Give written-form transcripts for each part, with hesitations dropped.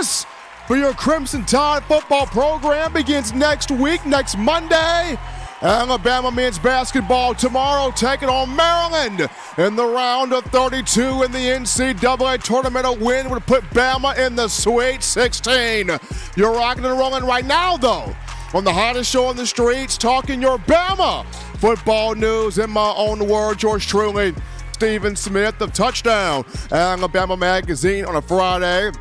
Practice for your Crimson Tide football program begins next week, next Monday. Alabama men's basketball tomorrow taking on Maryland in the round of 32 in the NCAA tournament. A win would put Bama in the Sweet 16. You're rocking and rolling right now, though, on the hottest show on the streets, talking your Bama football news. In my own words, yours truly, Stephen Smith of Touchdown Alabama Magazine on a Friday.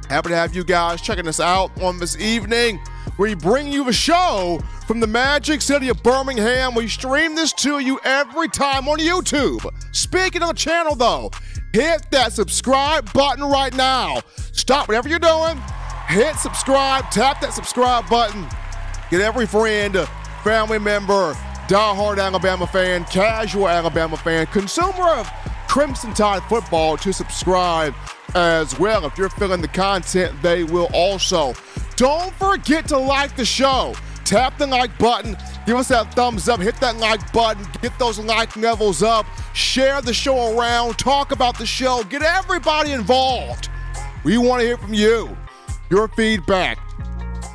Happy to have you guys checking us out on this evening. We bring you the show from the Magic City of Birmingham. We stream this to you every time on YouTube. Speaking of the channel, though, hit that subscribe button right now. Stop whatever you're doing. Hit subscribe. Tap that subscribe button. Get every friend, family member, diehard Alabama fan, casual Alabama fan, consumer of Crimson Tide football to subscribe as well. If you're feeling the content, they will also. Don't forget to like the show. Tap the like button. Give us that thumbs up. Hit that like button. Get those like levels up. Share the show around. Talk about the show. Get everybody involved. We want to hear from you. Your feedback.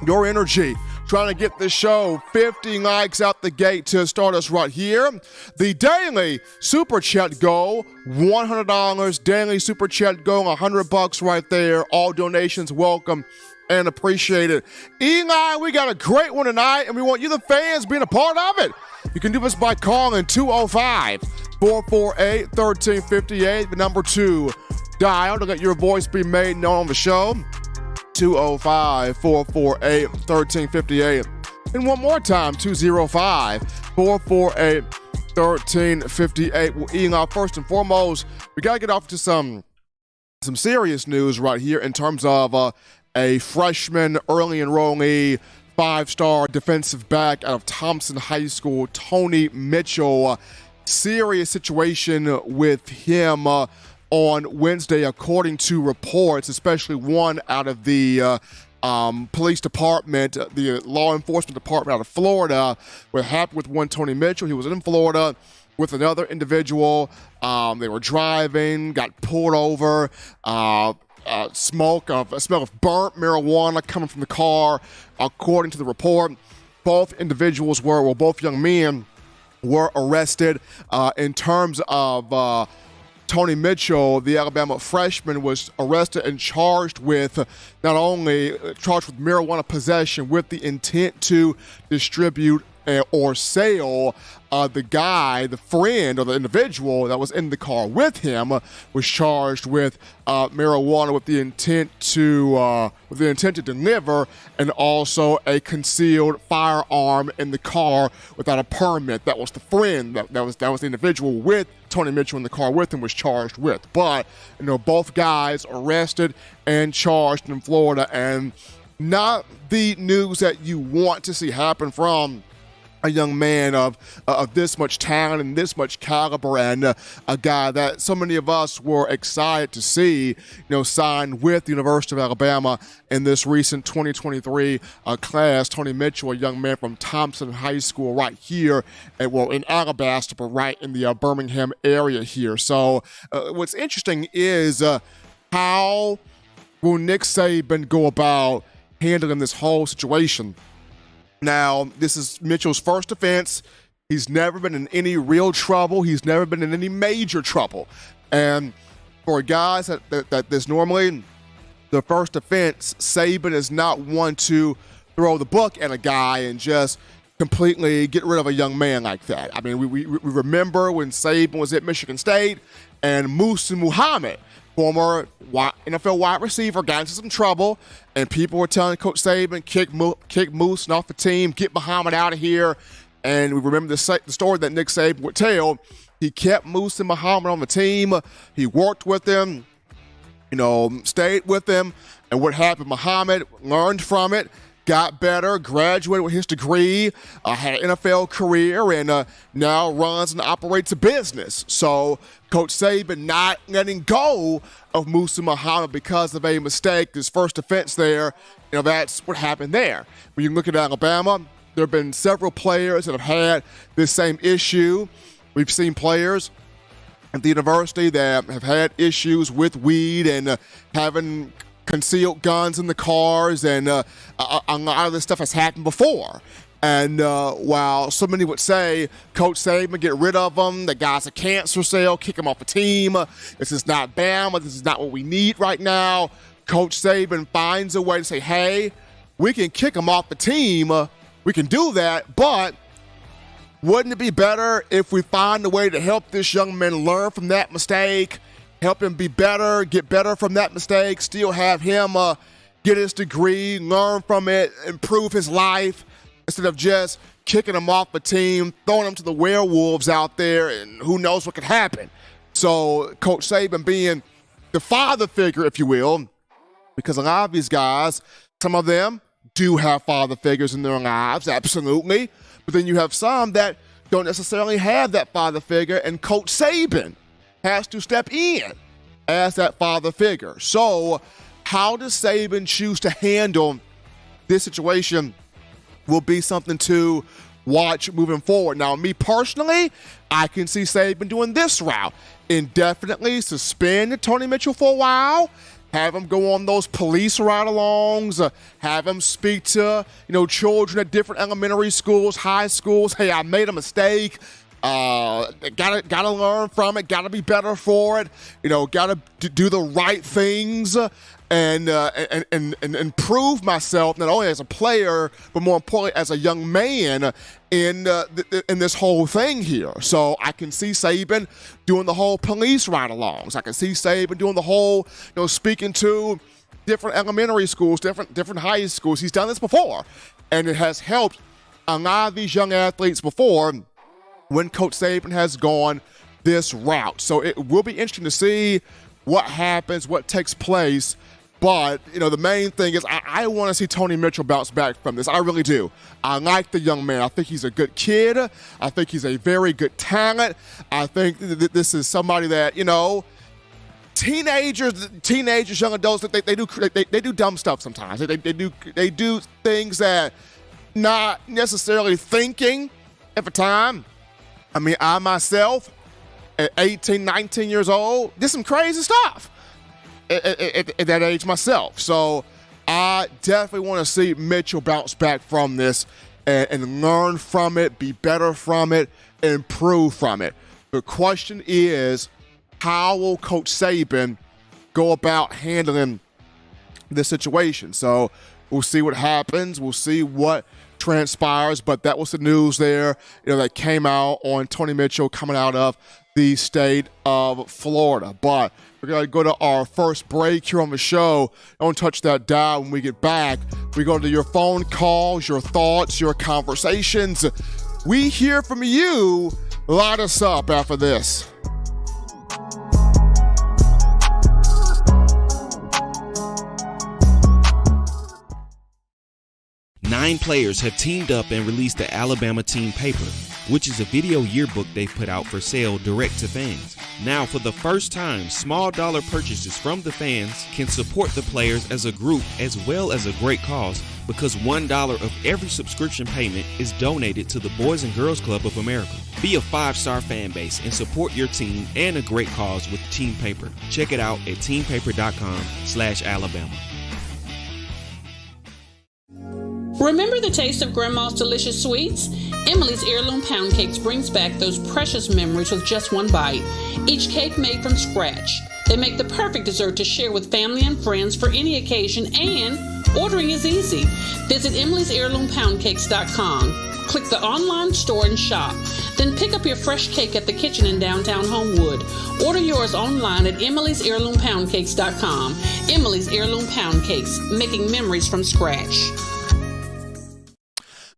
Your energy. Trying to get the show 50 likes out the gate to start us right here. The daily super chat goal, $100. Daily super chat goal, $100 right there. All donations welcome and appreciated. Eli, we got a great one tonight, and we want you, the fans, being a part of it. You can do this by calling 205-448-1358, the number 2 dial to let your voice be made known on the show. 205-448-1358. And one more time, 205-448-1358. Well, Eli, first and foremost, we got to get off to some serious news right here in terms of a freshman, early enrollee, 5-star defensive back out of Thompson High School, Tony Mitchell. Serious situation with him on Wednesday, according to reports, especially one out of the police department, the law enforcement department out of Florida. What happened with one Tony Mitchell, he was in Florida with another individual. They were driving, got pulled over, a smell of burnt marijuana coming from the car. According to the report, both young men were arrested. In terms of Tony Mitchell, the Alabama freshman, was arrested and charged with marijuana possession with the intent to distribute or sale. The friend or the individual that was in the car with him was charged with marijuana with the intent to deliver, and also a concealed firearm in the car without a permit. That was the friend. That was the individual with Tony Mitchell in the car with him was charged with. But both guys arrested and charged in Florida, and not the news that you want to see happen from a young man of this much talent and this much caliber, and a guy that so many of us were excited to see, sign with the University of Alabama in this recent 2023 class. Tony Mitchell, a young man from Thompson High School right here, in Alabaster, but right in the Birmingham area here. So what's interesting is how will Nick Saban go about handling this whole situation? Now, this is Mitchell's first offense. He's never been in any real trouble. He's never been in any major trouble. And for guys that this normally the first offense, Saban is not one to throw the book at a guy and just completely get rid of a young man like that. I mean, we remember when Saban was at Michigan State and Musa Muhammad, former NFL wide receiver, got into some trouble, and people were telling Coach Saban, kick Moose off the team, get Muhammad out of here. And we remember the story that Nick Saban would tell. He kept Moose and Muhammad on the team. He worked with them, stayed with them. And what happened? Muhammad learned from it, got better, graduated with his degree, had an NFL career, and now runs and operates a business. So Coach Saban not letting go of Musa Muhammad because of a mistake, his first offense there, that's what happened there. When you look at Alabama, there have been several players that have had this same issue. We've seen players at the university that have had issues with weed and having concealed guns in the cars, and a lot of this stuff has happened before. And while so many would say, Coach Saban, get rid of them, the guy's a cancer cell, kick him off the team, this is not Bama, this is not what we need right now, Coach Saban finds a way to say, hey, we can kick him off the team, we can do that, but wouldn't it be better if we find a way to help this young man learn from that mistake, help him be better, get better from that mistake, still have him get his degree, learn from it, improve his life, instead of just kicking him off the team, throwing him to the werewolves out there, and who knows what could happen. So Coach Saban being the father figure, if you will, because a lot of these guys, some of them do have father figures in their lives, absolutely. But then you have some that don't necessarily have that father figure, and Coach Saban has to step in as that father figure. So how does Saban choose to handle this situation will be something to watch moving forward. Now, me personally, I can see Saban doing this route. Indefinitely suspend Tony Mitchell for a while, have him go on those police ride-alongs, have him speak to, children at different elementary schools, high schools. Hey, I made a mistake. Gotta learn from it. Gotta be better for it. Gotta do the right things and improve myself not only as a player but more importantly as a young man in this whole thing here. So I can see Saban doing the whole police ride-alongs. I can see Saban doing the whole speaking to different elementary schools, different high schools. He's done this before, and it has helped a lot of these young athletes before when Coach Saban has gone this route. So it will be interesting to see what happens, what takes place. But, the main thing is I want to see Tony Mitchell bounce back from this. I really do. I like the young man. I think he's a good kid. I think he's a very good talent. I think this is somebody that, teenagers, young adults, they do dumb stuff sometimes. They do things that not necessarily thinking at the time. I mean, I myself, at 18, 19 years old, did some crazy stuff at that age myself. So I definitely want to see Mitchell bounce back from this and learn from it, be better from it, improve from it. The question is, how will Coach Saban go about handling this situation? So we'll see what happens. We'll see what transpires, but that was the news there, that came out on Tony Mitchell coming out of the state of Florida. But we're going to go to our first break here on the show. Don't touch that dial. When we get back, we go to your phone calls, your thoughts, your conversations. We hear from you. Light us up after this. Nine players have teamed up and released the Alabama Team Paper, which is a video yearbook they've put out for sale direct to fans. Now, for the first time, small dollar purchases from the fans can support the players as a group as well as a great cause, because $1 of every subscription payment is donated to the Boys and Girls Club of America. Be a 5-star fan base and support your team and a great cause with Team Paper. Check it out at teampaper.com/Alabama. Remember the taste of Grandma's delicious sweets? Emily's Heirloom Pound Cakes brings back those precious memories with just one bite. Each cake made from scratch. They make the perfect dessert to share with family and friends for any occasion, and ordering is easy. Visit emily'sheirloompoundcakes.com. Click the online store and shop. Then pick up your fresh cake at the kitchen in downtown Homewood. Order yours online at emily'sheirloompoundcakes.com. Emily's Heirloom Pound Cakes, making memories from scratch.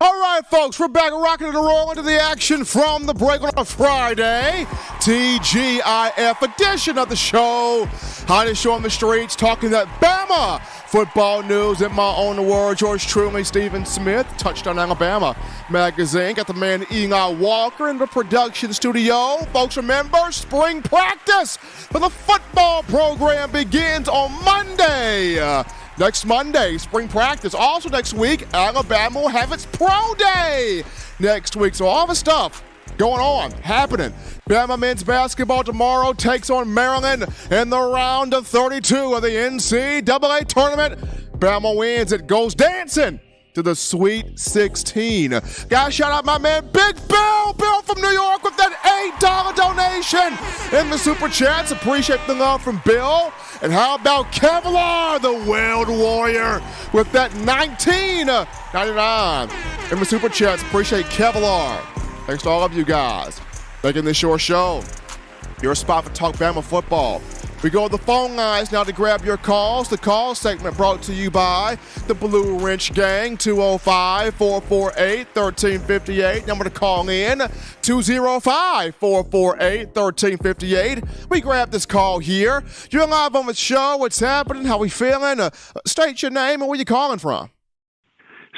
All right, folks, we're back rocking and rolling to the action from the break on a Friday. TGIF edition of the show. Hottest show on the streets, talking that Bama football news in my own words. Yours truly, Stephen Smith, Touchdown Alabama magazine. Got the man Eli Walker in the production studio. Folks, remember, spring practice for the football program begins on Monday. Next Monday, spring practice. Also next week, Alabama will have its pro day next week. So all the stuff going on, happening. Bama men's basketball tomorrow takes on Maryland in the round of 32 of the NCAA tournament. Bama wins. It goes dancing to the Sweet 16. Guys, shout out my man Big Bill from New York with that $8 donation in the Super Chats. Appreciate the love from Bill. And how about Kevlar, the World Warrior, with that $19.99 in the Super Chats. Appreciate Kevlar. Thanks to all of you guys making this your show, your spot for Talk Bama football. We go to the phone lines now to grab your calls. The call segment brought to you by the Blue Wrench Gang, 205-448-1358. Number to call in, 205-448-1358. We grab this call here. You're live on the show. What's happening? How we feeling? State your name and where you calling from.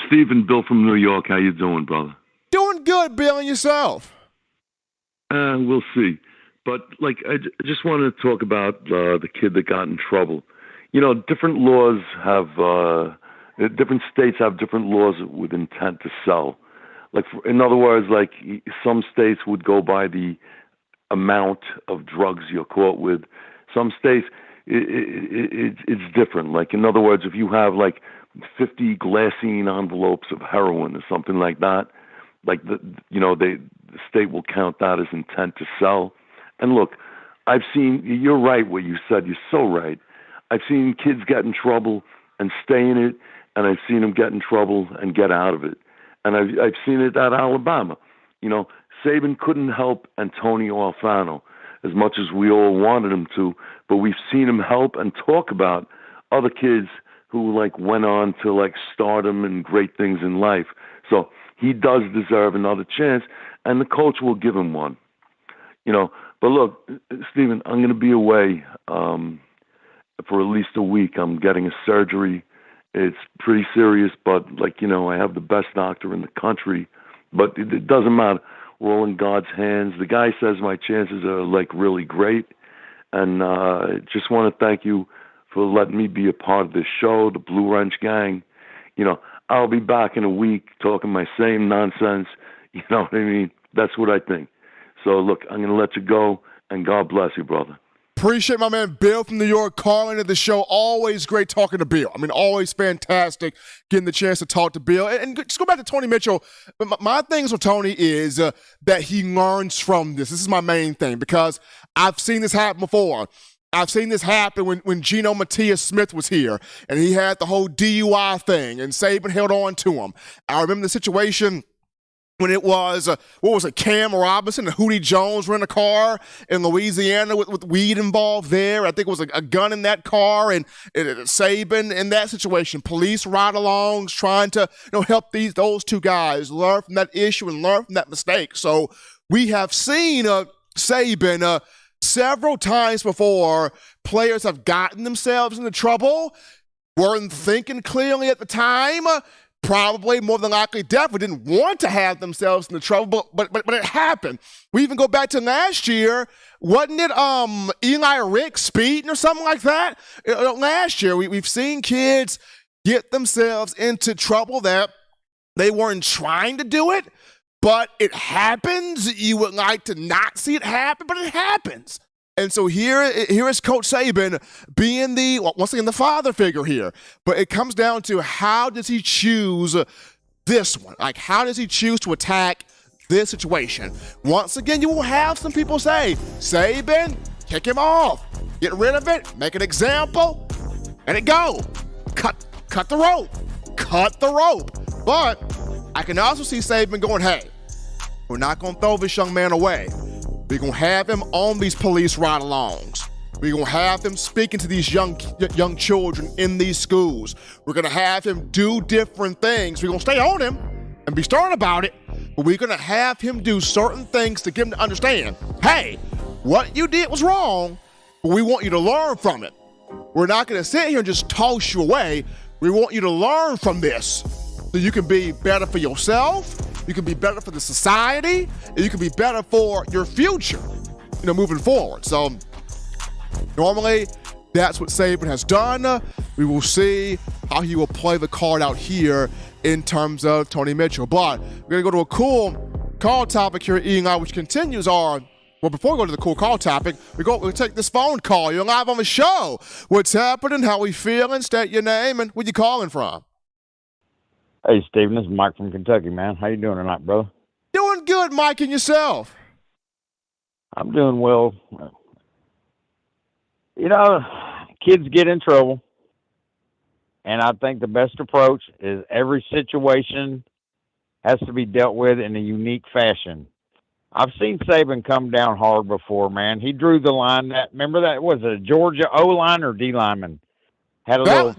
Stephen, Bill from New York. How you doing, brother? Doing good, Bill, and yourself? We'll see. But, I just wanted to talk about the kid that got in trouble. You know, different laws have, different states have different laws with intent to sell. In other words, some states would go by the amount of drugs you're caught with. Some states, it's different. In other words, if you have, 50 glassine envelopes of heroin or something like that, the state will count that as intent to sell. And look, I've seen, you're right what you said, you're so right. I've seen kids get in trouble and stay in it, and I've seen them get in trouble and get out of it. And I've seen it at Alabama. You know, Saban couldn't help Antonio Alfano as much as we all wanted him to, but we've seen him help and talk about other kids who went on to stardom and great things in life. So he does deserve another chance, and the coach will give him one. You know, but look, Stephen, I'm going to be away for at least a week. I'm getting a surgery. It's pretty serious, but I have the best doctor in the country. But it doesn't matter. We're all in God's hands. The guy says my chances are really great, and just want to thank you for letting me be a part of this show, the Blue Wrench Gang. You know, I'll be back in a week talking my same nonsense. You know what I mean? That's what I think. So, look, I'm going to let you go, and God bless you, brother. Appreciate my man Bill from New York calling into the show. Always great talking to Bill. I mean, always fantastic getting the chance to talk to Bill. And just go back to Tony Mitchell. My things with Tony is that he learns from this. This is my main thing because I've seen this happen before. I've seen this happen when Geno Matias Smith was here, and he had the whole DUI thing, and Saban held on to him. I remember the situation when it was, Cam Robinson and Hootie Jones were in a car in Louisiana with weed involved there. I think it was a gun in that car, and Saban in that situation. Police ride-alongs trying to help those two guys learn from that issue and learn from that mistake. So we have seen Saban several times before. Players have gotten themselves into trouble, weren't thinking clearly at the time, probably more than likely definitely didn't want to have themselves in the trouble, but it happened. We even go back to last year. Wasn't it Eli Rick speeding or something like that? Last year, we've seen kids get themselves into trouble that they weren't trying to do it, but it happens. You would like to not see it happen, but it happens. And so here is Coach Saban being once again, the father figure here. But it comes down to how does he choose this one? How does he choose to attack this situation? Once again, you will have some people say, Saban, kick him off. Get rid of it. Make an example. And it go. Cut the rope. Cut the rope. But I can also see Saban going, hey, we're not going to throw this young man away. We're going to have him on these police ride-alongs. We're going to have him speaking to these young children in these schools. We're going to have him do different things. We're going to stay on him and be stern about it, but we're going to have him do certain things to get him to understand, hey, what you did was wrong, but we want you to learn from it. We're not going to sit here and just toss you away. We want you to learn from this so you can be better for yourself, you can be better for the society, and you can be better for your future, moving forward. So normally, that's what Saban has done. We will see how he will play the card out here in terms of Tony Mitchell. But we're going to go to a cool call topic here, Eli, which continues our. Well, before we go to the cool call topic, we'll take this phone call. You're live on the show. What's happening? How we feeling? State your name and where you calling from. Hey, Steven, this is Mike from Kentucky, man. How you doing tonight, brother? Doing good, Mike, and yourself? I'm doing well. You know, kids get in trouble, and I think the best approach is every situation has to be dealt with in a unique fashion. I've seen Saban come down hard before, man. He drew the line. Remember that? Was it a Georgia O-line or D-lineman? Had a little...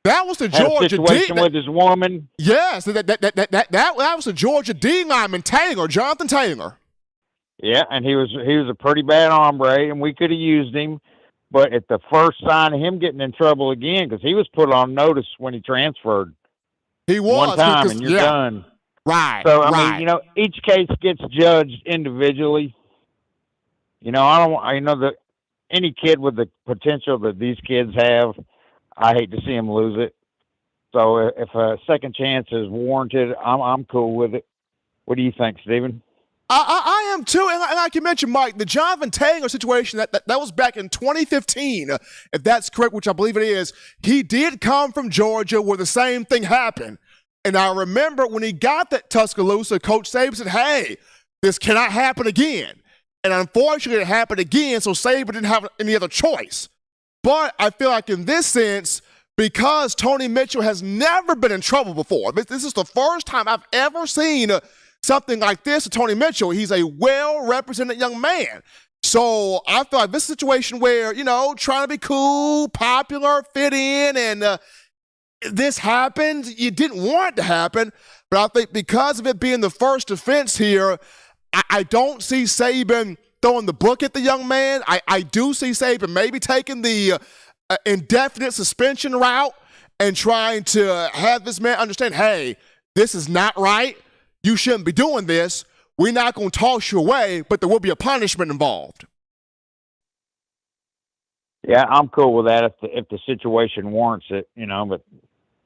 That was the Georgia situation with his woman. Yes, that was the Georgia D lineman Jonathan Taylor. Yeah, and he was a pretty bad hombre, and we could have used him. But at the first sign of him getting in trouble again, because he was put on notice when he transferred. He was one time, and you're done. Right. So I mean, each case gets judged individually. Any kid with the potential that these kids have, I hate to see him lose it. So if a second chance is warranted, I'm cool with it. What do you think, Steven? I am too, and like you mentioned, Mike, the Jonathan Taylor situation, that was back in 2015, if that's correct, which I believe it is. He did come from Georgia where the same thing happened. And I remember when he got that Tuscaloosa, Coach Saban said, hey, this cannot happen again. And unfortunately, it happened again, so Saban didn't have any other choice. But I feel like in this sense, because Tony Mitchell has never been in trouble before, this is the first time I've ever seen something like this to Tony Mitchell. He's a well-represented young man. So I feel like this situation where, trying to be cool, popular, fit in, and this happened. You didn't want it to happen, but I think because of it being the first offense here, I don't see Saban throwing the book at the young man. I do see Saban maybe taking the indefinite suspension route and trying to have this man understand, hey, this is not right. You shouldn't be doing this. We're not going to toss you away, but there will be a punishment involved. Yeah, I'm cool with that if the situation warrants it, but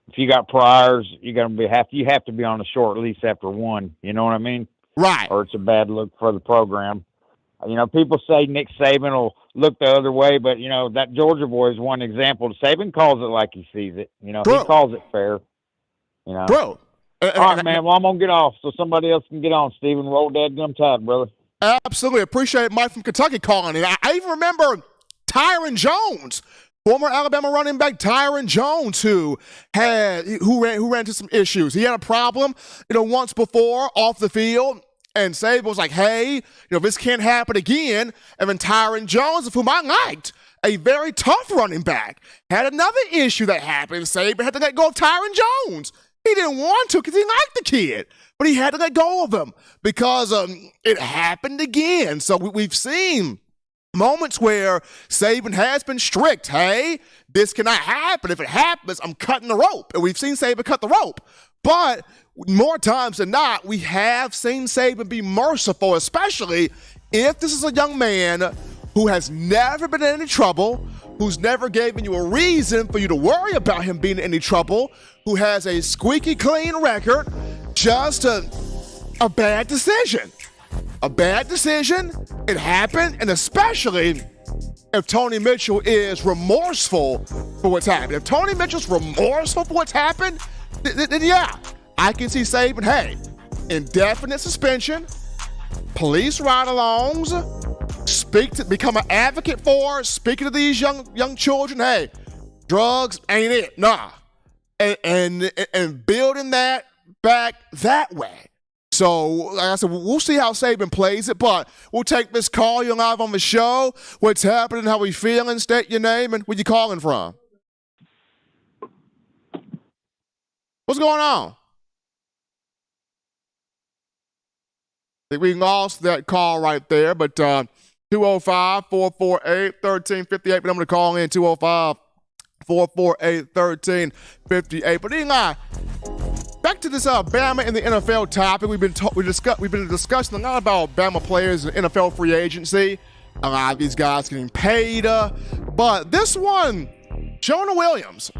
if you got priors, you have to be on a short lease after one, you know what I mean? Right. Or it's a bad look for the program. People say Nick Saban will look the other way, but, that Georgia boy is one example. Saban calls it like he sees it. He calls it fair. Bro. All right, man. Well, I'm going to get off so somebody else can get on, Steven. Roll dadgum tide, brother. Absolutely. Appreciate Mike from Kentucky calling it. I even remember Tyron Jones, former Alabama running back Tyron Jones, who ran into some issues. He had a problem, once before off the field. And Saban was like, hey, this can't happen again. And then Tyron Jones, of whom I liked, a very tough running back, had another issue that happened. Saban had to let go of Tyron Jones. He didn't want to because he liked the kid, but he had to let go of him because it happened again. So we've seen moments where Saban has been strict. Hey, this cannot happen. If it happens, I'm cutting the rope. And we've seen Saban cut the rope. But more times than not, we have seen Saban be merciful, especially if this is a young man who has never been in any trouble, who's never given you a reason for you to worry about him being in any trouble, who has a squeaky clean record, just a bad decision. A bad decision, it happened, and especially if Tony Mitchell is remorseful for what's happened. If Tony Mitchell's remorseful for what's happened, then yeah, I can see Saban, hey, indefinite suspension, police ride-alongs, become an advocate for, speaking to these young children, hey, drugs ain't it, nah. And building that back that way. So, like I said, we'll see how Saban plays it, but we'll take this call. You're live on the show. What's happening? How we feeling? State your name and where you calling from. What's going on? I think we lost that call right there, but 205-448-1358. But I'm going to call in 205-448-1358. But Eli, back to this Bama in the NFL topic. We've been discussing a lot about Bama players and NFL free agency. A lot of these guys getting paid, but this one, Jonah Williams,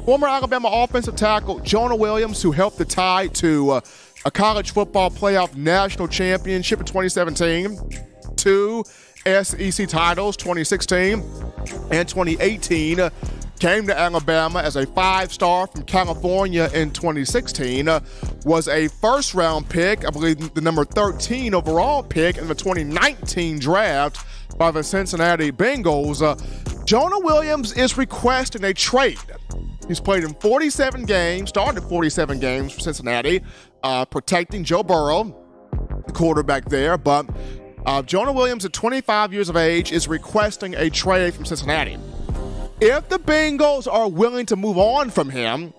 former Alabama offensive tackle Jonah Williams, who helped the Tide to a college football playoff national championship in 2017, 2 SEC titles, 2016 and 2018. Came to Alabama as a 5-star from California in 2016, was a first-round pick, I believe the number 13 overall pick in the 2019 draft by the Cincinnati Bengals. Jonah Williams is requesting a trade. He's played in 47 games, started 47 games for Cincinnati, protecting Joe Burrow, the quarterback there, but Jonah Williams, at 25 years of age, is requesting a trade from Cincinnati. If the Bengals are willing to move on from him,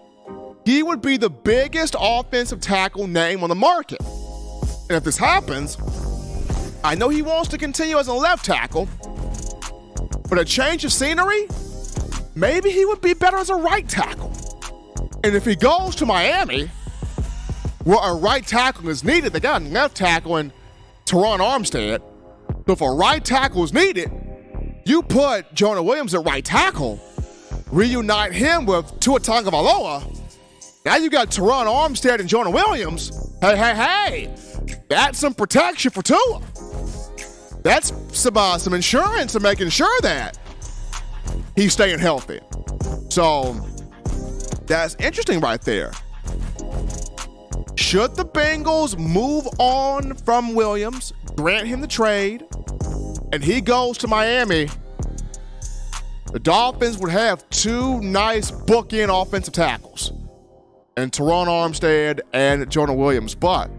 he would be the biggest offensive tackle name on the market. And if this happens, I know he wants to continue as a left tackle, but a change of scenery, maybe he would be better as a right tackle. And if he goes to Miami, where a right tackle is needed, they got a left tackle in Teron Armstead. So if a right tackle is needed, you put Jonah Williams at right tackle, reunite him with Tua Tagovailoa. Now you got Teron Armstead and Jonah Williams. Hey, that's some protection for Tua. That's some insurance to making sure that he's staying healthy. So that's interesting right there. Should the Bengals move on from Williams, grant him the trade, and he goes to Miami, the Dolphins would have 2 nice bookend offensive tackles, and Teron Armstead and Jonah Williams. But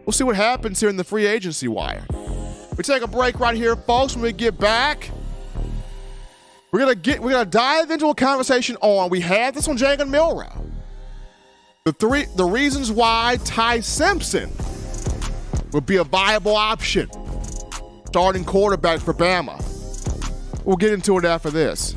we'll see what happens here in the free agency wire. We take a break right here, folks. When we get back, we're gonna dive into a conversation on. We had this on Jalen Milroe. The reasons why Ty Simpson would be a viable option, starting quarterback for Bama. We'll get into it after this.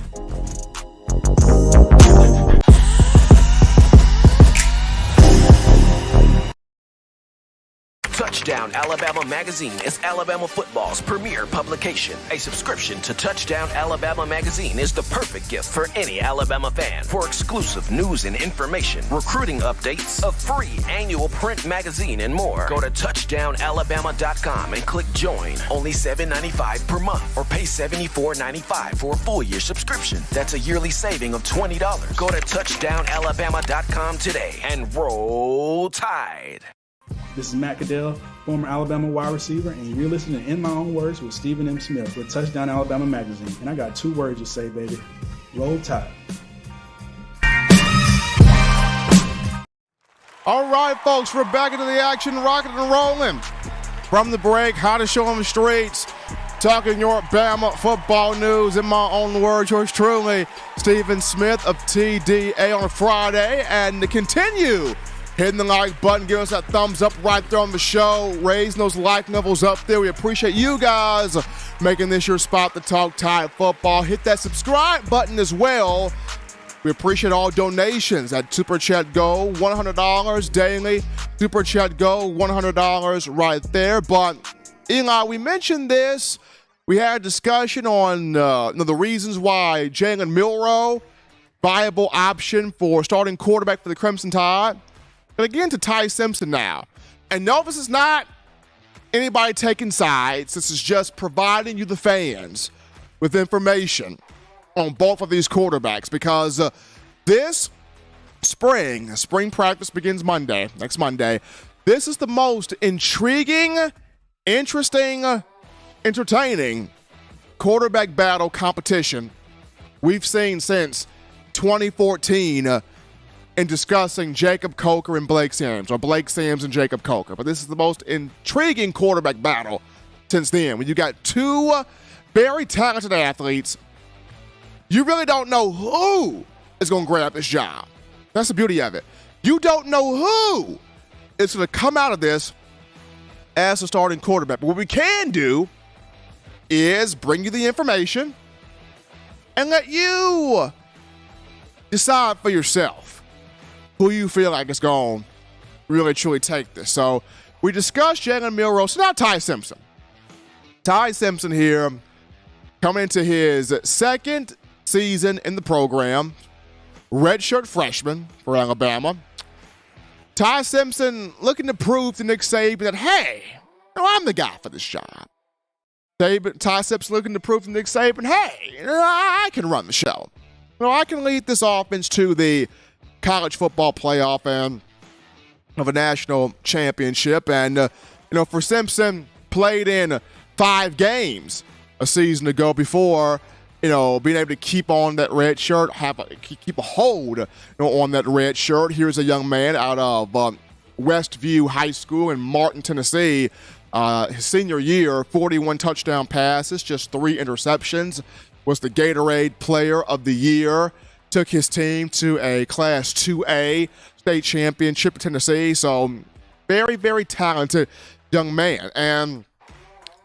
Touchdown Alabama Magazine is Alabama football's premier publication. A subscription to Touchdown Alabama Magazine is the perfect gift for any Alabama fan. For exclusive news and information, recruiting updates, a free annual print magazine, and more, go to touchdownalabama.com and click join. Only $7.95 per month, or pay $74.95 for a full year subscription. That's a yearly saving of $20. Go to touchdownalabama.com today and roll Tide. This is Matt Caddell, former Alabama wide receiver, and you're listening to In My Own Words with Stephen M. Smith with Touchdown Alabama Magazine. And I got 2 words to say, baby. Roll Tide. All right, folks, we're back into the action, rocking and rolling. From the break, hottest show on the streets, talking your Bama football news. In my own words, yours truly, Stephen Smith of TDA on a Friday. And to continue hitting the like button, give us that thumbs up right there on the show, raising those like levels up there. We appreciate you guys making this your spot to talk Tide football. Hit that subscribe button as well. We appreciate all donations at Super Chat Go, $100 daily. Super Chat Go, $100 right there. But Eli, we mentioned this. We had a discussion on the reasons why Jalen Milroe, viable option for starting quarterback for the Crimson Tide. And again, to Ty Simpson now. And no, this is not anybody taking sides. This is just providing you, the fans, with information on both of these quarterbacks, because this spring practice begins next Monday. This is the most intriguing, interesting, entertaining quarterback battle competition we've seen since 2014 in discussing Jacob Coker and Blake Sims, or Blake Sims and Jacob Coker. But this is the most intriguing quarterback battle since then. When you got 2 very talented athletes, you really don't know who is going to grab this job. That's the beauty of it. You don't know who is going to come out of this as a starting quarterback. But what we can do is bring you the information and let you decide for yourself who you feel like is going to really, truly take this. So we discussed Jalen Milroe. So now Ty Simpson. Ty Simpson here, coming into his 2nd season in the program, redshirt freshman for Alabama. Ty Simpson looking to prove to Nick Saban that, hey, I'm the guy for this job. Ty Simpson looking to prove to Nick Saban, hey, I can run the show. I can lead this offense to the college football playoff and of a national championship. And, for Simpson, played in 5 games a season ago before, being able to keep on that red shirt, keep a hold on that red shirt. Here's a young man out of Westview High School in Martin, Tennessee. His senior year, 41 touchdown passes, just 3 interceptions, was the Gatorade Player of the Year, took his team to a Class 2A state championship in Tennessee. So very, very talented young man. And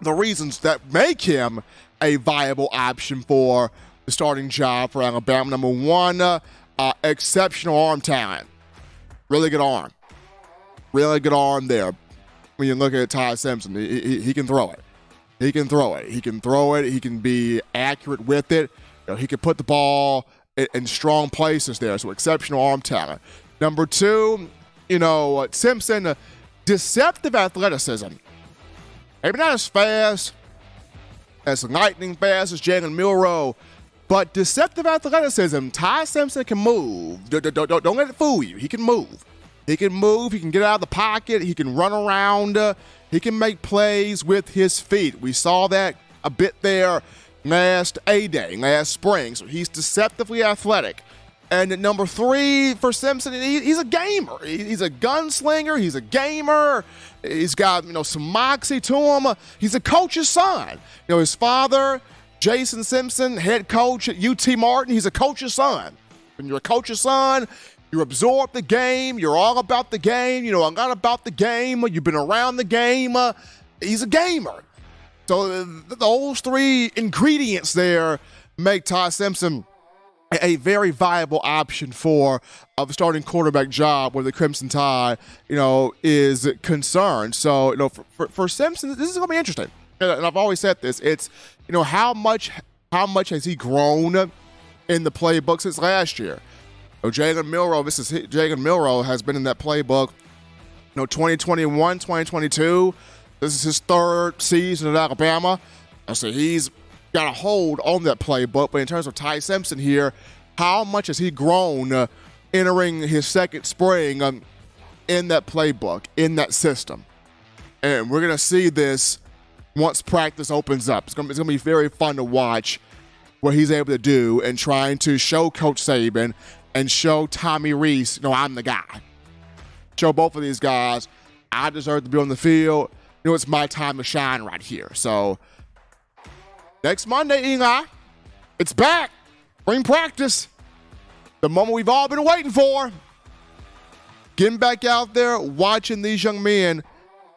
the reasons that make him a viable option for the starting job for Alabama. Number one, exceptional arm talent. Really good arm. Really good arm there. When you look at Ty Simpson, he can throw it. He can throw it. He can throw it. He can be accurate with it. He can put the ball in strong places there. So exceptional arm talent. Number two, Simpson, deceptive athleticism. Maybe not as fast, as lightning fast as Jalen Milroe, but deceptive athleticism. Ty Simpson can move. Don't let it fool you. He can move. He can move. He can get out of the pocket. He can run around. He can make plays with his feet. We saw that a bit there last A-Day, last spring. So he's deceptively athletic. And at number 3 for Simpson, he's a gamer. He's a gunslinger. He's a gamer. He's got, some moxie to him. He's a coach's son. His father, Jason Simpson, head coach at UT Martin, he's a coach's son. When you're a coach's son, you absorb the game. You're all about the game. A lot about the game. You've been around the game. He's a gamer. So those 3 ingredients there make Ty Simpson a very viable option for a starting quarterback job where the Crimson Tide, is concerned. So, for Simpson, this is going to be interesting. And I've always said this. It's, how much has he grown in the playbook since last year? Jalen Milroe has been in that playbook, 2021, 2022. This is his 3rd season at Alabama. So he's got a hold on that playbook. But in terms of Ty Simpson here, how much has he grown entering his 2nd spring in that playbook, in that system? And we're going to see this once practice opens up. It's going to be very fun to watch what he's able to do and trying to show Coach Saban and show Tommy Rees, I'm the guy. Show both of these guys, I deserve to be on the field. It's my time to shine right here. So next Monday, Eli, it's back. Spring practice. The moment we've all been waiting for. Getting back out there, watching these young men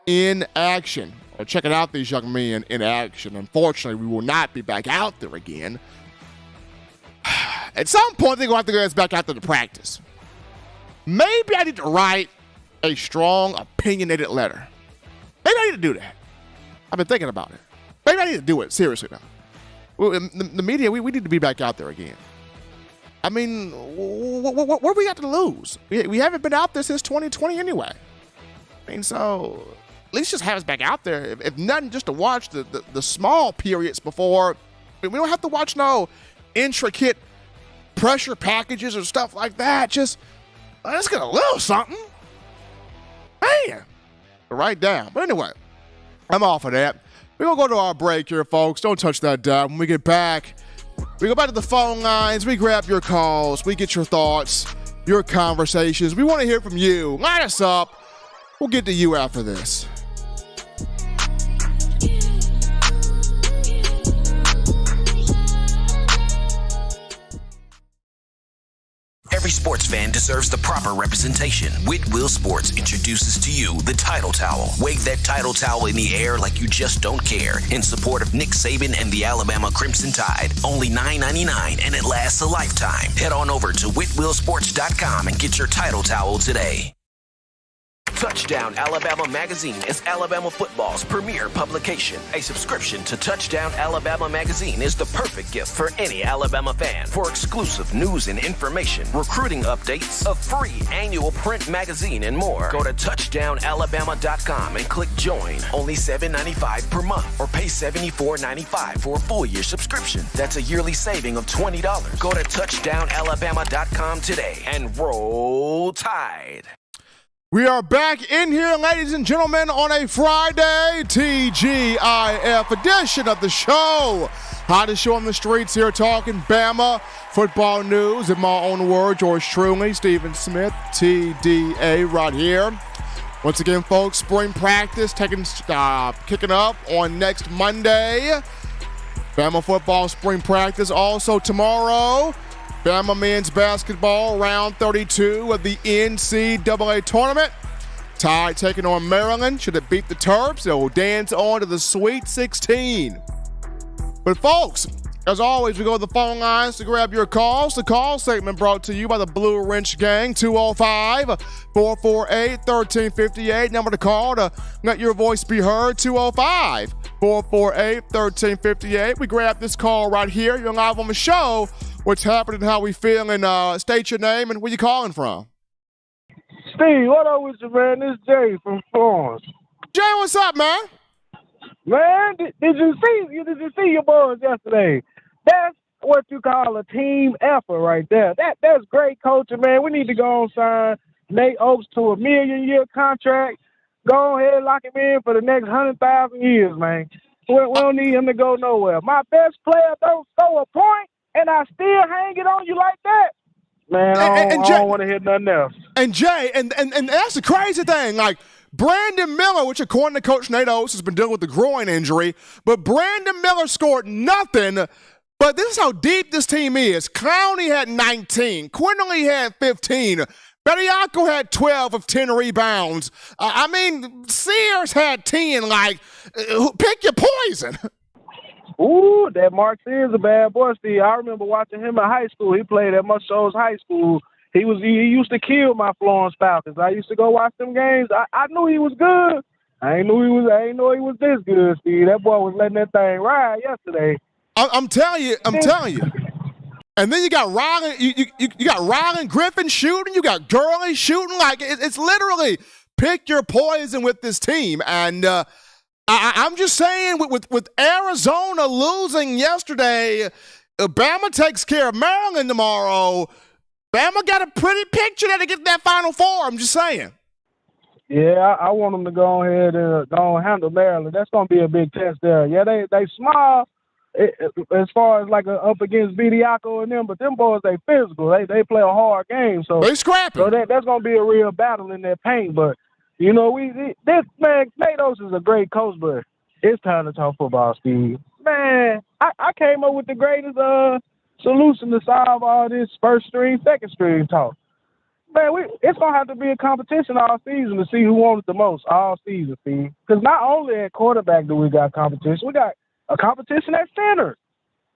in action. Or checking out these young men in action. Unfortunately, we will not be back out there again. At some point, they're going to have to get us back out there to practice. Maybe I need to write a strong, opinionated letter. Maybe I need to do that. I've been thinking about it. Maybe I need to do it seriously now. Well, the media, we need to be back out there again. I mean, what do we got to lose? We haven't been out there since 2020 anyway. I mean, so at least just have us back out there. If nothing, just to watch the small periods before. We don't have to watch no intricate pressure packages or stuff like that. Just let's get a little something. Man, write down. But anyway, I'm off of that. We're going to go to our break here, folks. Don't touch that dial. When we get back, we go back to the phone lines. We grab your calls. We get your thoughts, your conversations. We want to hear from you. Line us up. We'll get to you after this. Every sports fan deserves the proper representation. Whitwell Sports introduces to you the Title Towel. Wave that Title Towel in the air like you just don't care in support of Nick Saban and the Alabama Crimson Tide. Only $9.99 and it lasts a lifetime. Head on over to whitwellsports.com and get your Title Towel today. Touchdown Alabama Magazine is Alabama football's premier publication. A subscription to Touchdown Alabama Magazine is the perfect gift for any Alabama fan. For exclusive news and information, recruiting updates, a free annual print magazine, and more, go to touchdownalabama.com and click join. Only $7.95 per month, or pay $74.95 for a full year subscription. That's a yearly saving of $20. Go to touchdownalabama.com today and roll Tide. We are back in here, ladies and gentlemen, on a Friday TGIF edition of the show. Hottest show on the streets here, talking Bama football news. In my own words, yours truly, Stephen Smith, TDA, right here. Once again, folks, spring practice kicking up on next Monday. Bama football spring practice also tomorrow. Bama men's basketball, round 32 of the NCAA tournament. Tide taking on Maryland. Should it beat the Terps, it will dance on to the Sweet 16. But folks, as always, we go to the phone lines to grab your calls. The call segment brought to you by the Blue Wrench Gang, 205-448-1358. Number to call to let your voice be heard, 205-448-1358. We grab this call right here. You're live on the show. What's happening, how we feeling, state your name and where you calling from. Steve, what up with you, man? This is Jay from Florence. Jay, what's up, man? Man, did you see your boys yesterday? That's what you call a team effort right there. That's great coaching, man. We need to go on sign Nate Oaks to a $1 million contract. Go ahead and lock him in for the next 100,000 years, man. We don't need him to go nowhere. My best player don't throw a point, and I still hang it on you like that. Man, I don't want to hear nothing else. And Jay, and that's the crazy thing. Like, Brandon Miller, which according to Coach Nate Oates has been dealing with the groin injury, but Brandon Miller scored nothing. But this is how deep this team is. Clowney had 19. Quinterly had 15. Bediako had 12 of 10 rebounds. Sears had 10. Like, pick your poison. Ooh, that Mark Sears is a bad boy, Steve. I remember watching him in high school. He played at Mushoes High School. He used to kill my Florence Falcons. I used to go watch them games. I knew he was good. I ain't know he was this good, Steve. That boy was letting that thing ride yesterday. I'm telling you. And then you got Rylan, you got Rylan Griffin shooting. You got Gurley shooting. Like it's literally pick your poison with this team. And I'm just saying, with Arizona losing yesterday, Bama takes care of Maryland tomorrow. Bama got a pretty picture there to get that Final Four. I'm just saying. Yeah, I want them to go ahead and go and handle Maryland. That's going to be a big test there. Yeah, they small as far as like up against Bediako and them, but them boys, they physical. They play a hard game. So they scrapping. So that's going to be a real battle in that paint. But, you know, this man, Nate Oates is a great coach, but it's time to talk football, Steve. Man, I came up with the greatest solution to solve all this first string, second string talk. Man, it's going to have to be a competition all season to see who wants it the most all season, Steve. Because not only at quarterback do we got competition, we got a competition at center.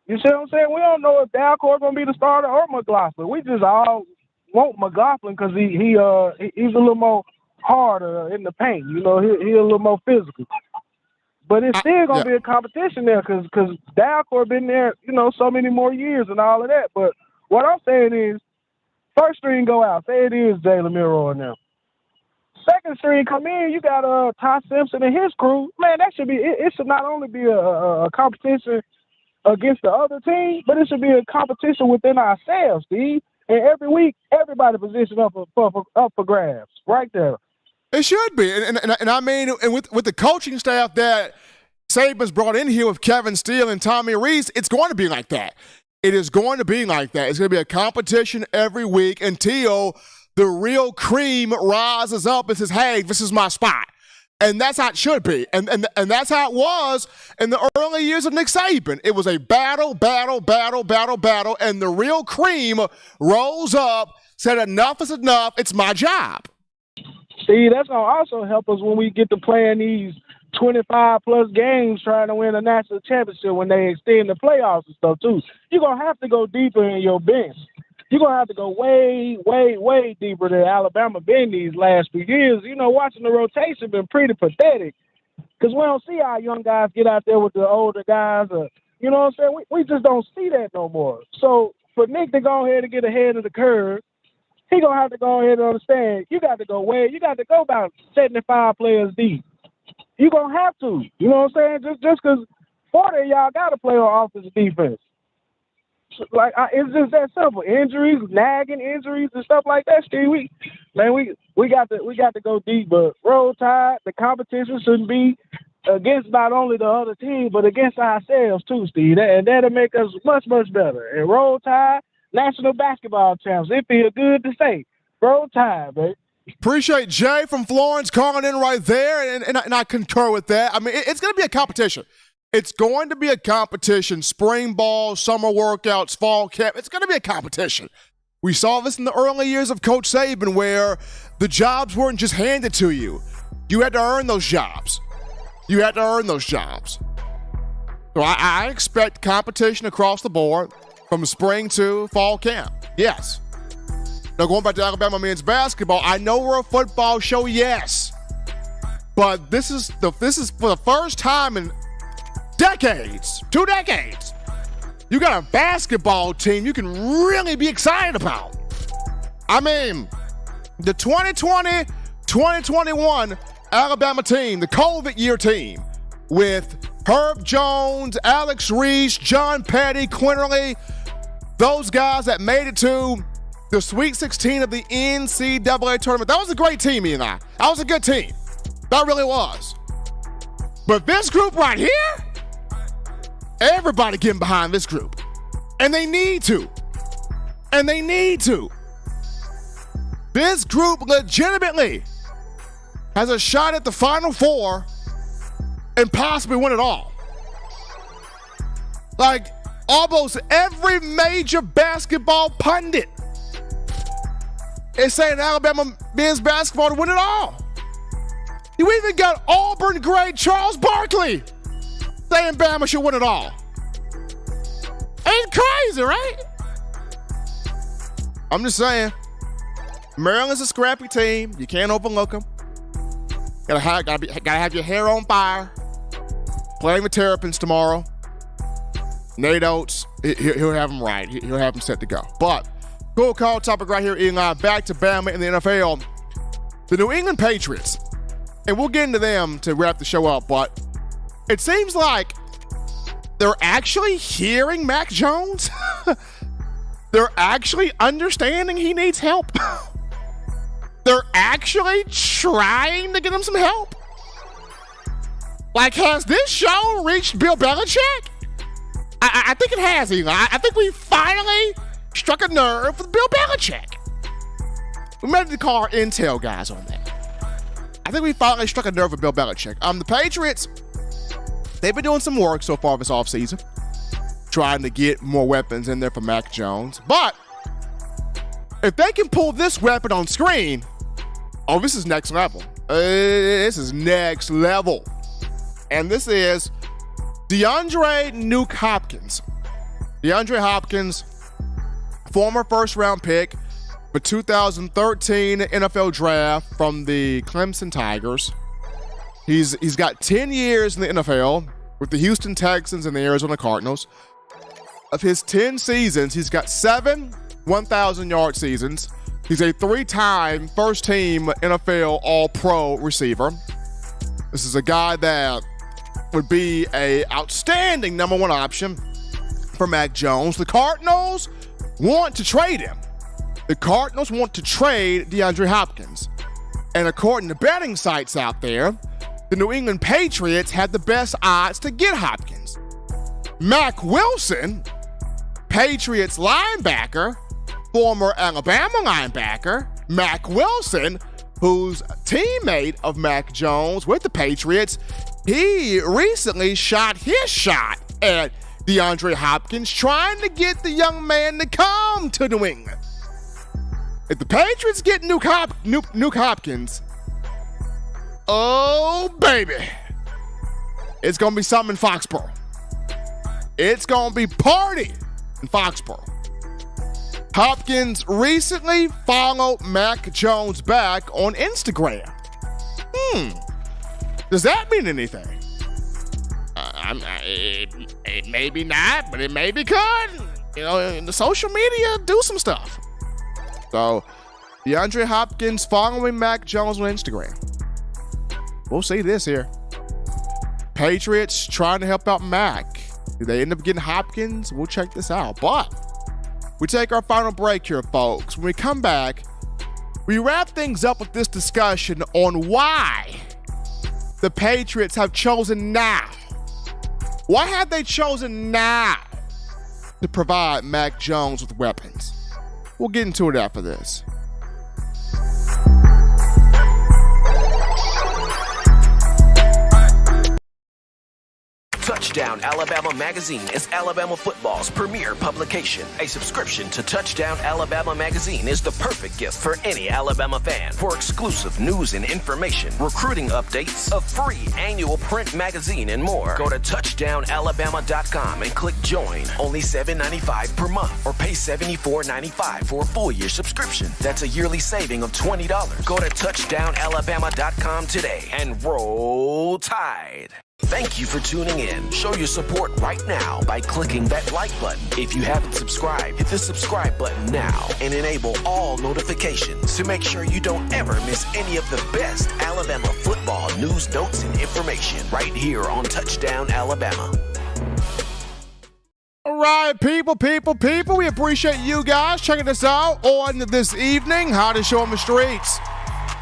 You see what I'm saying? We don't know if Dalcourt is going to be the starter or McLaughlin. We just all want McLaughlin because he's a little more harder in the paint. You know, he's a little more physical. But it's still going to be a competition there because Dalcourt been there, you know, so many more years and all of that. But what I'm saying is, first string go out. Say it is Jalen Miro and them. Second string come in, you got Ty Simpson and his crew. Man, that should be it should not only be a competition against the other team, but it should be a competition within ourselves, Steve. And every week, everybody positioned up for grabs. Right there. It should be. And I mean, and with the coaching staff that Saban's brought in here with Kevin Steele and Tommy Rees, it's going to be like that. It is going to be like that. It's going to be a competition every week until the real cream rises up and says, hey, this is my spot. And that's how it should be. And that's how it was in the early years of Nick Saban. It was a battle, and the real cream rose up, said enough is enough, it's my job. See, that's going to also help us when we get to playing these 25-plus games trying to win a national championship when they extend the playoffs and stuff, too. You're going to have to go deeper in your bench. you're going to have to go way, way, way deeper than Alabama been these last few years. You know, watching the rotation been pretty pathetic because we don't see our young guys get out there with the older guys. You know what I'm saying? We just don't see that no more. So for Nick to go ahead and get ahead of the curve, he going to have to go ahead and understand you got to go about 75 players deep. You're going to have to. You know what I'm saying? Just because 40 of y'all got to play on offensive defense. Like, it's just that simple. Injuries, nagging injuries and stuff like that, Steve. We got to go deep. But Roll Tide, the competition shouldn't be against not only the other team, but against ourselves too, Steve. And that'll make us much, much better. And Roll Tide, national basketball champs. It feels good to say. Roll Tide, baby. Appreciate Jay from Florence calling in right there, and I concur with that. I mean, it's going to be a competition. It's going to be a competition. Spring ball, summer workouts, fall camp. It's going to be a competition. We saw this in the early years of Coach Saban where the jobs weren't just handed to you. You had to earn those jobs. So I expect competition across the board from spring to fall camp. Yes. Now, going back to Alabama men's basketball, I know we're a football show, yes. But this is for the first time in decades, 2 decades, you got a basketball team you can really be excited about. I mean, the 2020-2021 Alabama team, the COVID year team, with Herb Jones, Alex Reese, John Petty, Quinterly, those guys that made it to the Sweet 16 of the NCAA tournament. That was a great team, Ian and I. That was a good team. That really was. But this group right here, everybody getting behind this group. And they need to. This group legitimately has a shot at the Final Four and possibly win it all. Like, almost every major basketball pundit is saying Alabama men's basketball to win it all. You even got Auburn great Charles Barkley saying Bama should win it all. Ain't crazy, right? I'm just saying, Maryland's a scrappy team. You can't overlook them. Gotta have your hair on fire. Playing with Terrapins tomorrow. Nate Oates, he'll have them right. He'll have them set to go. But cool call topic right here, Eli. Back to Bama in the NFL. The New England Patriots, and we'll get into them to wrap the show up, but it seems like they're actually hearing Mac Jones. They're actually understanding he needs help. They're actually trying to get him some help. Like, has this show reached Bill Belichick? I think it has, Eli. I think we finally struck a nerve with Bill Belichick. We might need to call our intel guys on that. I think we finally struck a nerve with Bill Belichick. The Patriots, they've been doing some work so far this offseason, trying to get more weapons in there for Mac Jones. But if they can pull this weapon on screen, oh, this is next level. This is next level. And this is DeAndre Nuke Hopkins. DeAndre Hopkins, former first-round pick, the 2013 NFL draft from the Clemson Tigers. He's got 10 years in the NFL with the Houston Texans and the Arizona Cardinals. Of his 10 seasons, he's got 7 1,000-yard seasons. He's a 3-time first-team NFL All-Pro receiver. This is a guy that would be an outstanding number 1 option for Mac Jones. The Cardinals want to trade him. The Cardinals want to trade DeAndre Hopkins. And according to betting sites out there, the New England Patriots had the best odds to get Hopkins. Mac Wilson, Patriots linebacker, former Alabama linebacker, Mac Wilson, who's a teammate of Mac Jones with the Patriots, he recently shot his shot at DeAndre Hopkins, trying to get the young man to come to New England. If the Patriots get Nuke Hopkins, oh, baby, it's going to be something in Foxborough. It's going to be party in Foxborough. Hopkins recently followed Mac Jones back on Instagram. Does that mean anything? It may be not, but it may be could. You know, in the social media, do some stuff. So, DeAndre Hopkins following Mac Jones on Instagram. We'll see this here. Patriots trying to help out Mac. Do they end up getting Hopkins? We'll check this out. But we take our final break here, folks. When we come back, we wrap things up with this discussion on why the Patriots have chosen now. Why have they chosen now to provide Mac Jones with weapons? We'll get into it after this. Touchdown Alabama Magazine is Alabama football's premier publication. A subscription to Touchdown Alabama Magazine is the perfect gift for any Alabama fan. For exclusive news and information, recruiting updates, a free annual print magazine, and more, go to touchdownalabama.com and click join. Only $7.95 per month, or pay $74.95 for a full year subscription. That's a yearly saving of $20. Go to touchdownalabama.com today and roll Tide. Thank you for tuning in. Show your support right now by clicking that like button. If you haven't subscribed, hit the subscribe button now and enable all notifications to make sure you don't ever miss any of the best Alabama football news, notes, and information right here on Touchdown Alabama. All right, people, we appreciate you guys checking us out on this evening. Hottest show on the streets.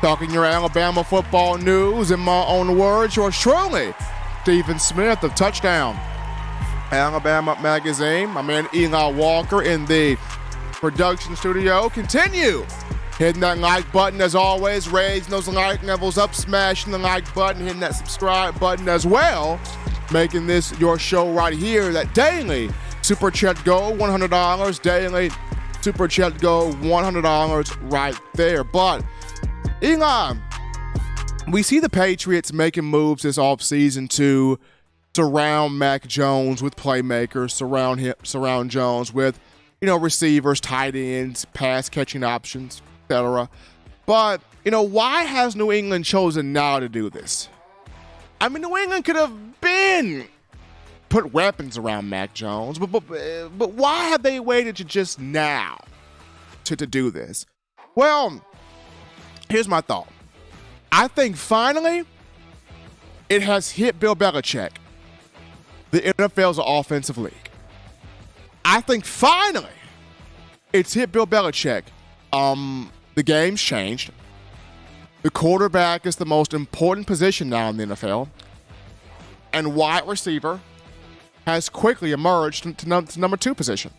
Talking your Alabama football news in my own words, yours truly, Stephen Smith of Touchdown Alabama Magazine. My man Eli Walker in the production studio. Continue hitting that like button as always, raising those like levels up, smashing the like button, hitting that subscribe button as well, making this your show right here. That daily Super Chat Go, $100. Daily Super Chat Go, $100 right there. But Eli, we see the Patriots making moves this offseason to surround Mac Jones with playmakers, surround Jones with, receivers, tight ends, pass catching options, etc. But, why has New England chosen now to do this? I mean, New England could have been put weapons around Mac Jones, but why have they waited to just now to do this? Well, here's my thought. I think finally it has hit Bill Belichick. The NFL's an offensive league. I think finally it's hit Bill Belichick. The game's changed. The quarterback is the most important position now in the NFL. And wide receiver has quickly emerged to number 2 position.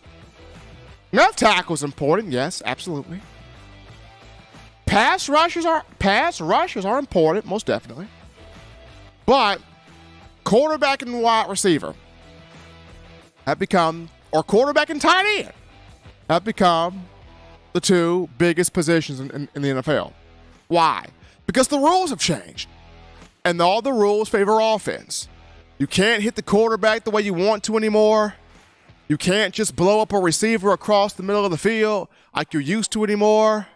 Left tackle is important, yes, absolutely. Pass rushers are important, most definitely. But quarterback and wide receiver have become, or quarterback and tight end, have become the 2 biggest positions in the NFL. Why? Because the rules have changed. And all the rules favor offense. You can't hit the quarterback the way you want to anymore. You can't just blow up a receiver across the middle of the field like you're used to anymore.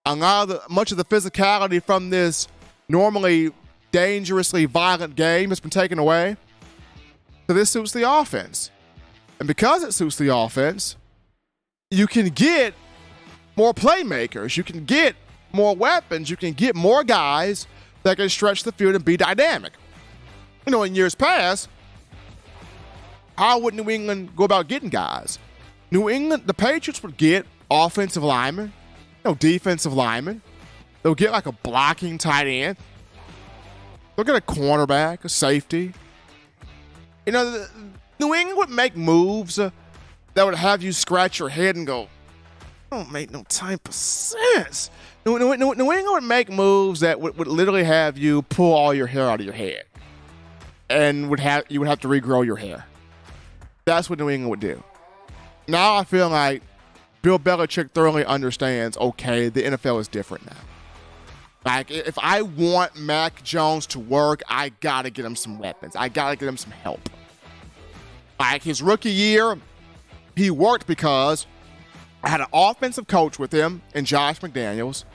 Much of the physicality from this normally dangerously violent game has been taken away. So this suits the offense. And because it suits the offense, you can get more playmakers. You can get more weapons. You can get more guys that can stretch the field and be dynamic. In years past, how would New England go about getting guys? The Patriots would get offensive linemen, defensive linemen. They'll get like a blocking tight end. They'll get a cornerback, a safety. New England would make moves that would have you scratch your head and go, don't make no type of sense. New England would make moves that would literally have you pull all your hair out of your head. And you would have to regrow your hair. That's what New England would do. Now I feel like Bill Belichick thoroughly understands, okay, the NFL is different now. Like, if I want Mac Jones to work, I got to get him some weapons. I got to get him some help. Like, his rookie year, he worked because had an offensive coach with him in Josh McDaniels,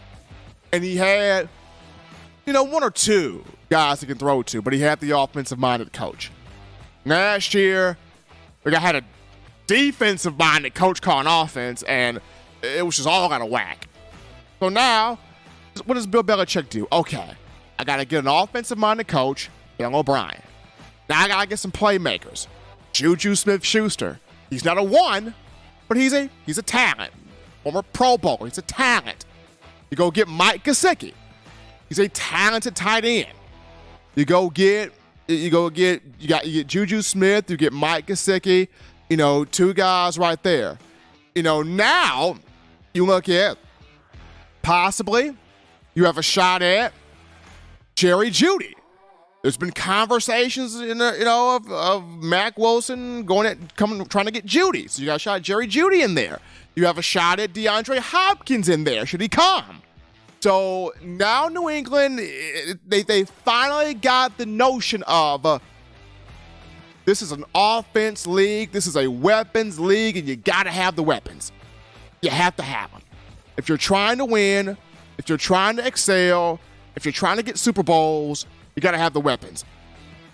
and he had, one or two guys he can throw to, but he had the offensive-minded coach. Last year, the guy had a defensive-minded coach calling offense, and it was just all out of whack. So now, what does Bill Belichick do? Okay, I got to get an offensive-minded coach, Bill O'Brien. Now I got to get some playmakers. Juju Smith-Schuster. He's not a one, but he's a talent. Former Pro Bowl. He's a talent. You go get Mike Gesicki. He's a talented tight end. You get Juju Smith. You get Mike Gesicki. Two guys right there. Now you look at possibly you have a shot at Jerry Jeudy. There's been conversations, of Mack Wilson trying to get Jeudy. So you got a shot at Jerry Jeudy in there. You have a shot at DeAndre Hopkins in there, should he come. So now New England, they finally got the notion of this is an offense league, this is a weapons league, and you got to have the weapons. You have to have them. If you're trying to win, if you're trying to excel, if you're trying to get Super Bowls, you got to have the weapons.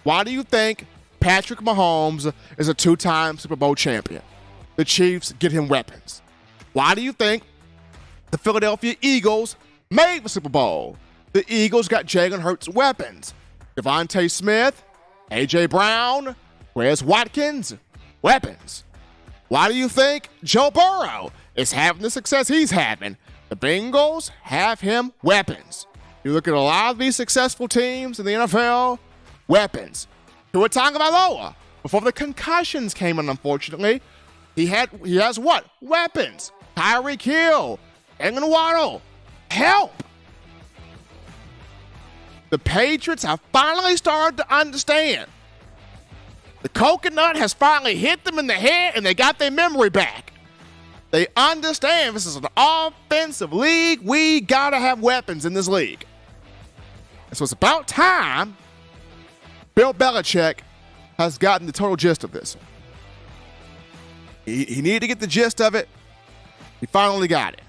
Why do you think Patrick Mahomes is a two-time Super Bowl champion? The Chiefs get him weapons. Why do you think the Philadelphia Eagles made the Super Bowl? The Eagles got Jalen Hurts weapons. Devontae Smith, A.J. Brown, where's Watkins? Weapons. Why do you think Joe Burrow is having the success he's having? The Bengals have him weapons. You look at a lot of these successful teams in the NFL, weapons. Tua Tagovailoa, before the concussions came in, unfortunately, he has what? Weapons. Tyreek Hill, Jalen Waddle, help. The Patriots have finally started to understand. The coconut has finally hit them in the head, and they got their memory back. They understand this is an offensive league. We got to have weapons in this league. And so it's about time Bill Belichick has gotten the total gist of this. He needed to get the gist of it. He finally got it.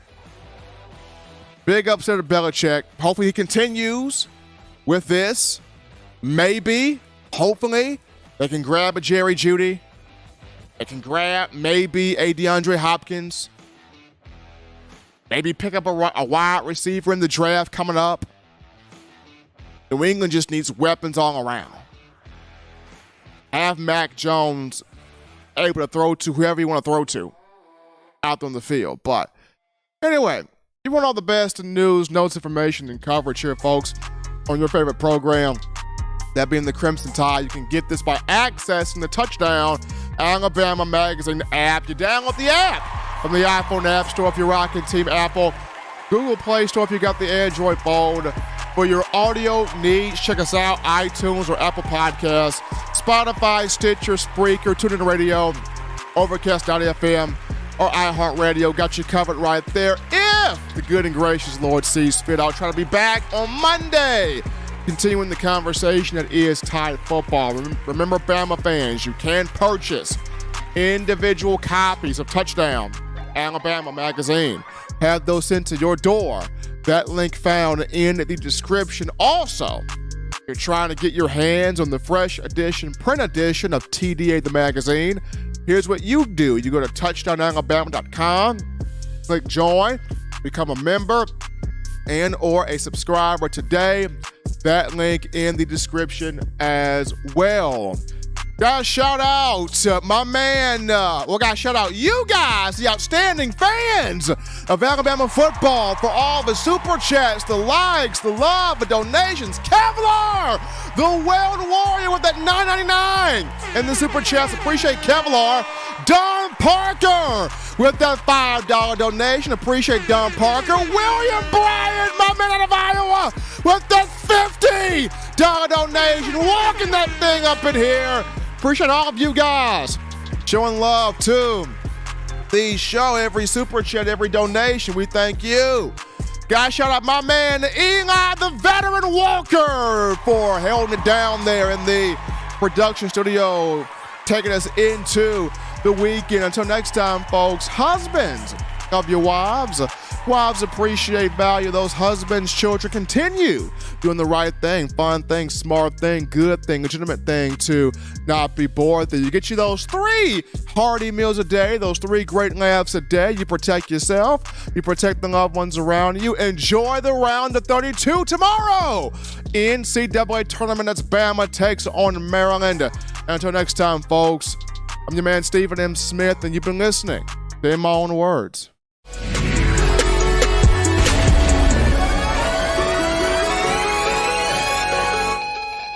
Big upset of Belichick. Hopefully he continues with this. Maybe, hopefully, they can grab a Jerry Jeudy. They can grab maybe a DeAndre Hopkins. Maybe pick up a wide receiver in the draft coming up. New England just needs weapons all around. Have Mac Jones able to throw to whoever you want to throw to out on the field. But anyway, you want all the best news, notes, information, and coverage here, folks, on your favorite program, that being the Crimson Tide. You can get this by accessing the Touchdown Alabama Magazine app. You download the app from the iPhone App Store if you're rocking Team Apple, Google Play Store if you got the Android phone. For your audio needs, check us out, iTunes or Apple Podcasts, Spotify, Stitcher, Spreaker, TuneIn Radio, Overcast.fm, or iHeartRadio. Got you covered right there. If the good and gracious Lord sees fit, I'll try to be back on Monday, continuing the conversation that is Tide football. Remember, Bama fans, you can purchase individual copies of Touchdown Alabama Magazine. Have those sent to your door. That link found in the description. Also, if you're trying to get your hands on the fresh edition, print edition of TDA the magazine, here's what you do. You go to touchdownalabama.com, click join, become a member and or a subscriber today. That link in the description as well. Guys, shout out my man, guys, shout out you guys, the outstanding fans of Alabama football, for all the super chats, the likes, the love, the donations. Kevlar, the Weld Warrior with that $9.99 in the super chats. Appreciate Kevlar. Don Parker with that $5 donation. Appreciate Don Parker. William Bryant, my man out of Iowa, with that $50 donation. Walking that thing up in here. Appreciate all of you guys showing love to the show. Every super chat, every donation, we thank you. Guys, shout out my man Eli, the veteran Walker, for holding it down there in the production studio, taking us into the weekend. Until next time, folks, husbands, of your wives. Wives appreciate, value those husbands. Children continue doing the right thing, fun thing, smart thing, good thing, legitimate thing to not be bored. That you get you those 3 hearty meals a day, those 3 great laughs a day. You protect yourself. You protect the loved ones around you. Enjoy the round of 32 tomorrow. NCAA tournament, that's Bama takes on Maryland. Until next time, folks, I'm your man, Stephen M. Smith, and you've been listening to In My Own Words.